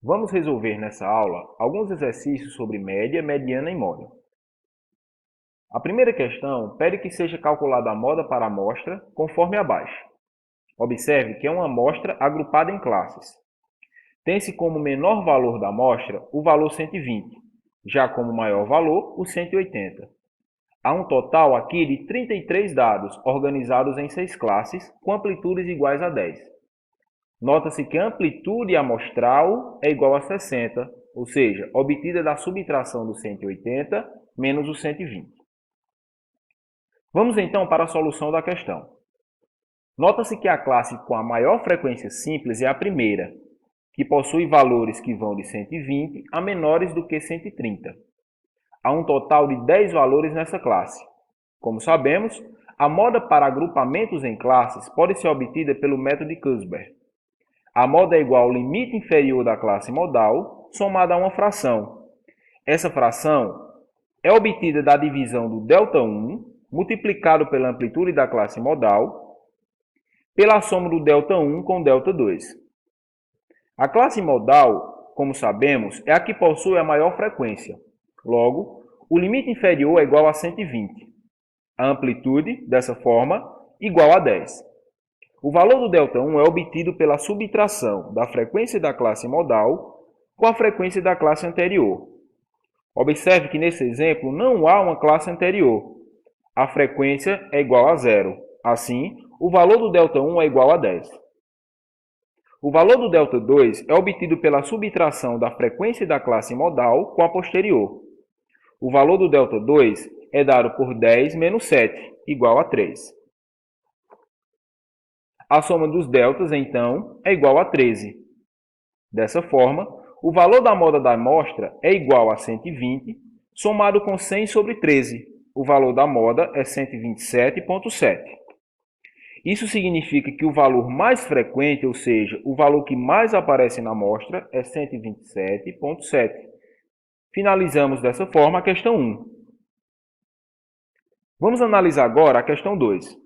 Vamos resolver nessa aula alguns exercícios sobre média, mediana e moda. A primeira questão pede que seja calculada a moda para a amostra conforme abaixo. Observe que é uma amostra agrupada em classes. Tem-se como menor valor da amostra o valor 120, já como maior valor o 180. Há um total aqui de 33 dados organizados em 6 classes com amplitudes iguais a 10. Nota-se que a amplitude amostral é igual a 60, ou seja, obtida da subtração do 180 menos o 120. Vamos então para a solução da questão. Nota-se que a classe com a maior frequência simples é a primeira, que possui valores que vão de 120 a menores do que 130. Há um total de 10 valores nessa classe. Como sabemos, a moda para agrupamentos em classes pode ser obtida pelo método de Kurzbach. A moda é igual ao limite inferior da classe modal somada a uma fração. Essa fração é obtida da divisão do ΔI multiplicado pela amplitude da classe modal pela soma do ΔI com ΔII. A classe modal, como sabemos, é a que possui a maior frequência. Logo, o limite inferior é igual a 120. A amplitude, dessa forma, igual a 10. O valor do ΔI é obtido pela subtração da frequência da classe modal com a frequência da classe anterior. Observe que nesse exemplo não há uma classe anterior. A frequência é igual a zero. Assim, o valor do ΔI é igual a 10. O valor do ΔI é obtido pela subtração da frequência da classe modal com a posterior. O valor do ΔI é dado por 10 menos 7, igual a 3. A soma dos deltas, então, é igual a 13. Dessa forma, o valor da moda da amostra é igual a 120, somado com 100 sobre 13. O valor da moda é 127,7. Isso significa que o valor mais frequente, ou seja, o valor que mais aparece na amostra, é 127,7. Finalizamos dessa forma a questão 1. Vamos analisar agora a questão 2.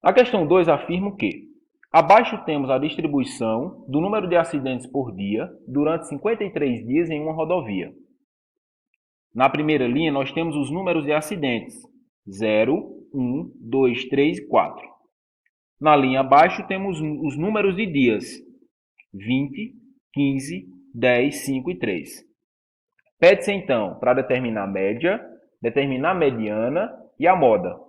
A questão 2 afirma que abaixo temos a distribuição do número de acidentes por dia durante 53 dias em uma rodovia. Na primeira linha, nós temos os números de acidentes, 0, 1, 2, 3 e 4. Na linha abaixo, temos os números de dias, 20, 15, 10, 5 e 3. Pede-se, então, para determinar a média, determinar a mediana e a moda.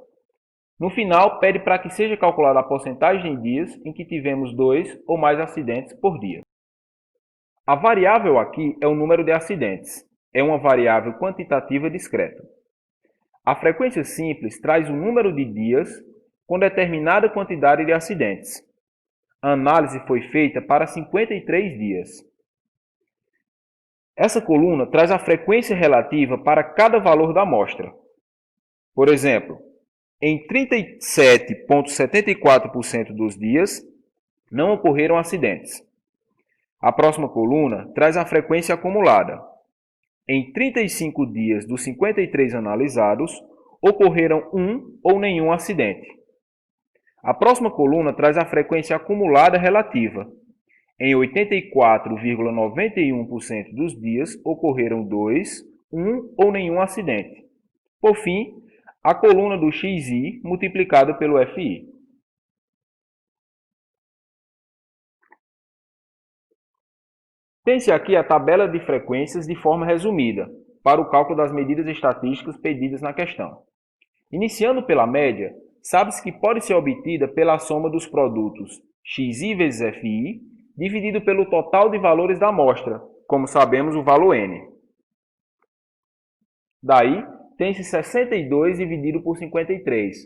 No final, pede para que seja calculada a porcentagem de dias em que tivemos 2 ou mais acidentes por dia. A variável aqui é o número de acidentes. É uma variável quantitativa discreta. A frequência simples traz o número de dias com determinada quantidade de acidentes. A análise foi feita para 53 dias. Essa coluna traz a frequência relativa para cada valor da amostra. Por exemplo, em 37,74% dos dias, não ocorreram acidentes. A próxima coluna traz a frequência acumulada. Em 35 dias dos 53 analisados, ocorreram um ou nenhum acidente. A próxima coluna traz a frequência acumulada relativa. Em 84,91% dos dias, ocorreram 2, 1 ou nenhum acidente. Por fim, a coluna do XI multiplicado pelo FI. Tem-se aqui a tabela de frequências de forma resumida, para o cálculo das medidas estatísticas pedidas na questão. Iniciando pela média, sabe-se que pode ser obtida pela soma dos produtos XI vezes FI, dividido pelo total de valores da amostra, como sabemos o valor N. Daí, tem-se 62 dividido por 53.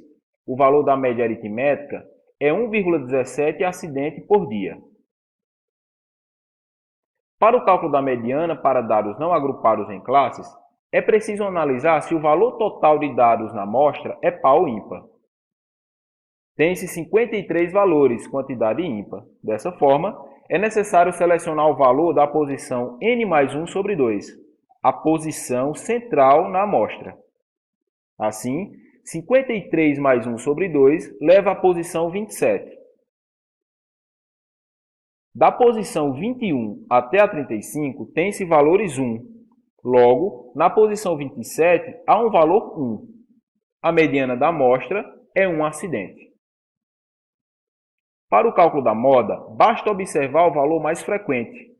O valor da média aritmética é 1,17 acidente por dia. Para o cálculo da mediana para dados não agrupados em classes, é preciso analisar se o valor total de dados na amostra é par ou ímpar. Tem-se 53 valores, quantidade ímpar. Dessa forma, é necessário selecionar o valor da posição n mais 1 sobre 2, a posição central na amostra. Assim, 53 mais 1 sobre 2 leva à posição 27. Da posição 21 até a 35 tem-se valores 1. Logo, na posição 27 há um valor 1. A mediana da amostra é um acidente. Para o cálculo da moda, basta observar o valor mais frequente.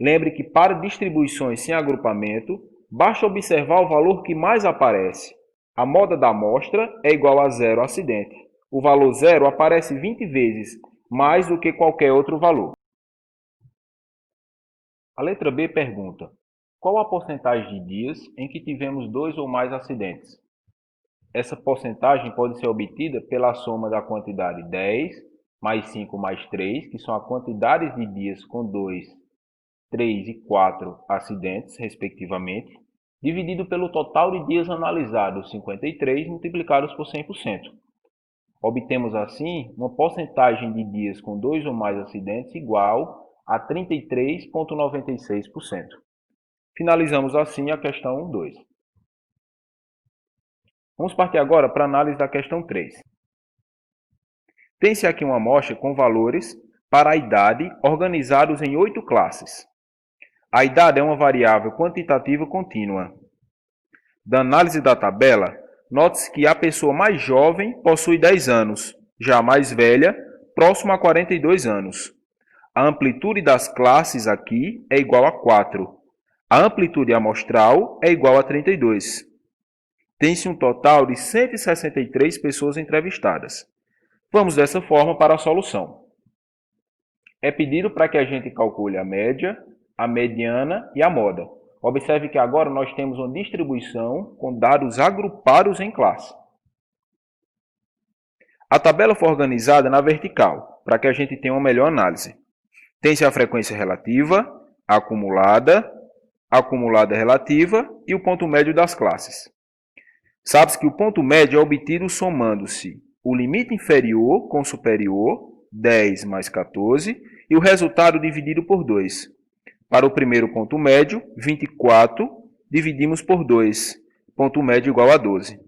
Lembre que para distribuições sem agrupamento, basta observar o valor que mais aparece. A moda da amostra é igual a 0 acidente. O valor 0 aparece 20 vezes mais do que qualquer outro valor. A letra B pergunta: qual a porcentagem de dias em que tivemos 2 ou mais acidentes? Essa porcentagem pode ser obtida pela soma da quantidade 10 mais 5 mais 3, que são as quantidades de dias com 2, 3 e 4 acidentes, respectivamente, dividido pelo total de dias analisados, 53, multiplicados por 100%. Obtemos, assim, uma porcentagem de dias com 2 ou mais acidentes igual a 33,96%. Finalizamos, assim, a questão 2. Vamos partir agora para a análise da questão 3. Tem-se aqui uma amostra com valores para a idade organizados em 8 classes. A idade é uma variável quantitativa contínua. Da análise da tabela, note-se que a pessoa mais jovem possui 10 anos, já a mais velha, próxima a 42 anos. A amplitude das classes aqui é igual a 4. A amplitude amostral é igual a 32. Tem-se um total de 163 pessoas entrevistadas. Vamos dessa forma para a solução. É pedido para que a gente calcule a média, a mediana e a moda. Observe que agora nós temos uma distribuição com dados agrupados em classe. A tabela foi organizada na vertical, para que a gente tenha uma melhor análise. Tem-se a frequência relativa, a acumulada relativa e o ponto médio das classes. Sabe-se que o ponto médio é obtido somando-se o limite inferior com o superior, 10 mais 14, e o resultado dividido por 2. Para o primeiro ponto médio, 24, dividimos por 2, ponto médio igual a 12.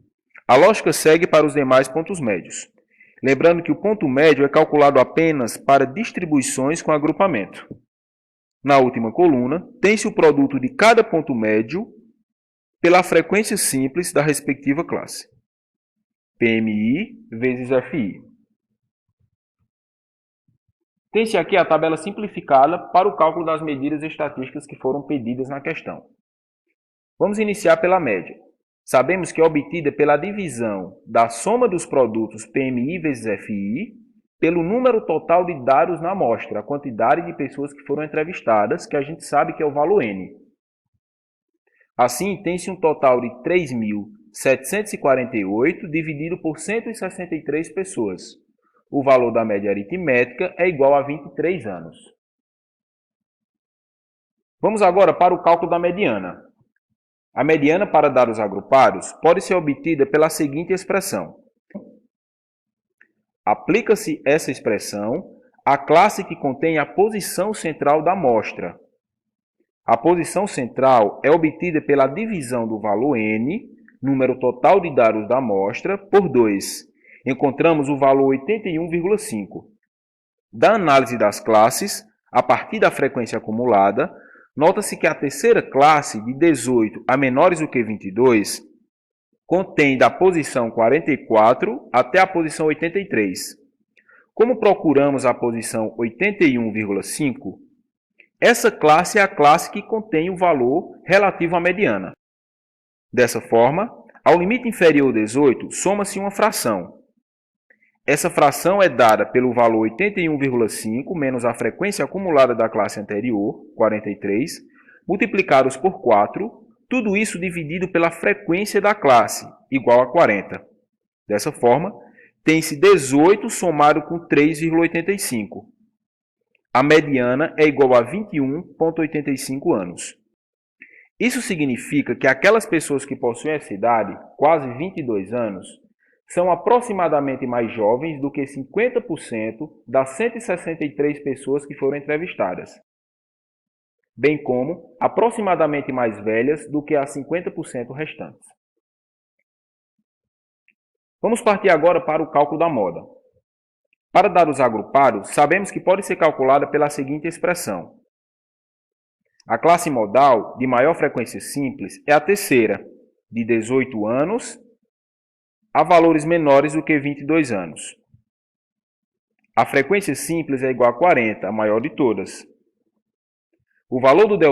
A lógica segue para os demais pontos médios. Lembrando que o ponto médio é calculado apenas para distribuições com agrupamento. Na última coluna, tem-se o produto de cada ponto médio pela frequência simples da respectiva classe. PMI vezes FI. Tem-se aqui a tabela simplificada para o cálculo das medidas estatísticas que foram pedidas na questão. Vamos iniciar pela média. Sabemos que é obtida pela divisão da soma dos produtos PMI vezes FI pelo número total de dados na amostra, a quantidade de pessoas que foram entrevistadas, que a gente sabe que é o valor N. Assim, tem-se um total de 3.748 dividido por 163 pessoas. O valor da média aritmética é igual a 23 anos. Vamos agora para o cálculo da mediana. A mediana para dados agrupados pode ser obtida pela seguinte expressão. Aplica-se essa expressão à classe que contém a posição central da amostra. A posição central é obtida pela divisão do valor N, número total de dados da amostra, por 2. Encontramos o valor 81,5. Da análise das classes, a partir da frequência acumulada, nota-se que a terceira classe, de 18 a menores do que 22, contém da posição 44 até a posição 83. Como procuramos a posição 81,5, essa classe é a classe que contém o valor relativo à mediana. Dessa forma, ao limite inferior 18, soma-se uma fração. Essa fração é dada pelo valor 81,5 menos a frequência acumulada da classe anterior, 43, multiplicados por 4, tudo isso dividido pela frequência da classe, igual a 40. Dessa forma, tem-se 18 somado com 3,85. A mediana é igual a 21,85 anos. Isso significa que aquelas pessoas que possuem essa idade, quase 22 anos, são aproximadamente mais jovens do que 50% das 163 pessoas que foram entrevistadas, bem como aproximadamente mais velhas do que as 50% restantes. Vamos partir agora para o cálculo da moda. Para dados agrupados, sabemos que pode ser calculada pela seguinte expressão. A classe modal de maior frequência simples é a terceira, de 18 anos a valores menores do que 22 anos. A frequência simples é igual a 40, a maior de todas. O valor do ΔI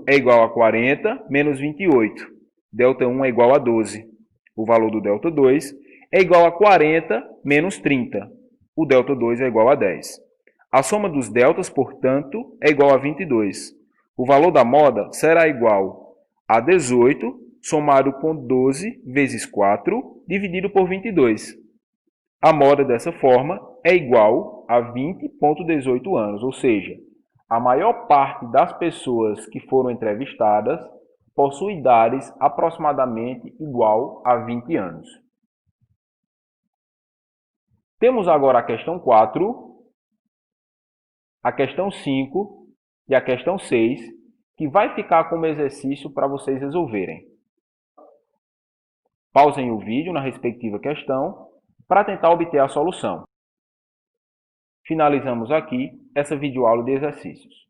é igual a 40 menos 28. ΔI é igual a 12. O valor do ΔI é igual a 40 menos 30. O ΔI é igual a 10. A soma dos deltas, portanto, é igual a 22. O valor da moda será igual a 18 somado com 12 vezes 4 dividido por 22. A moda, dessa forma, é igual a 20,18 anos, ou seja, a maior parte das pessoas que foram entrevistadas possui idades aproximadamente igual a 20 anos. Temos agora a questão 4, a questão 5 e a questão 6, que vai ficar como exercício para vocês resolverem. Pausem o vídeo na respectiva questão para tentar obter a solução. Finalizamos aqui essa videoaula de exercícios.